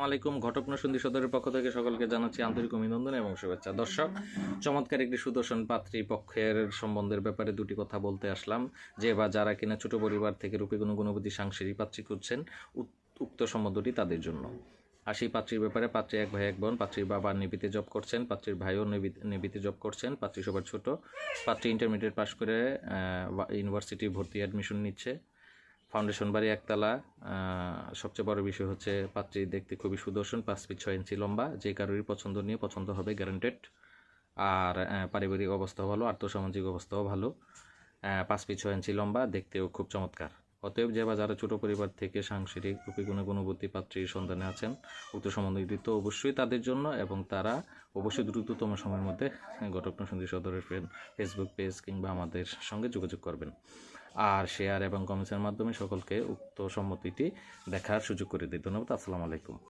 আলাইকুম। ঘটক নরসিংদী সদরের পক্ষ থেকে সকলকে জানাচ্ছি আন্তরিক অভিনন্দন এবং শুভেচ্ছা। দর্শক, চমৎকার একটি সুদর্শন পাত্রী পক্ষের সম্বন্ধের ব্যাপারে দুটি কথা বলতে আসলাম। যে বা যারা কিনা ছোট পরিবার থেকে রূপে কোনো গুণবতী সাংসারিক পাত্রী খুঁজছেন, উক্ত সম্বন্ধটি তাদের জন্য। আর সেই পাত্রীর ব্যাপারে, পাত্রী এক ভাই এক বোন, পাত্রীর বাবা নেভিতে জব করছেন, পাত্রীর ভাইও নেভিতে জব করছেন, পাত্রী সবার ছোট, পাত্রী ইন্টারমিডিয়েট পাশ করে ইউনিভার্সিটি ভর্তি অ্যাডমিশন নিচ্ছে, ফাউন্ডেশন বাড়ি একতলা। সবচেয়ে বড় বিষয় হচ্ছে পাত্রী দেখতে খুবই সুদর্শন, 5 ফিট 6 ইঞ্চি লম্বা, যে কারোরই পছন্দ হবে গ্যারান্টেড। আর পারিবারিক অবস্থাও ভালো, আর্থসামাজিক অবস্থাও ভালো। 5 ফিট 6 ইঞ্চি লম্বা, দেখতেও খুব চমৎকার। অতএব যে বা যারা ছোটো পরিবার থেকে সাংসারিক রূপী গুণবতী পাত্রীর সন্ধানে আছেন, উক্ত সম্বন্ধটি তো অবশ্যই তাদের জন্য, এবং তারা অবশ্যই দ্রুততম সময়ের মধ্যে ঘটক নরসিংদী সদরের ফেসবুক পেজ কিংবা আমাদের সঙ্গে যোগাযোগ করবেন। আর শেয়ার এবং কমেন্টসের মাধ্যমে সকলকে উক্ত সম্মতিটি দেখার সুযোগ করে দিই। ধন্যবাদ। আসসালামু আলাইকুম।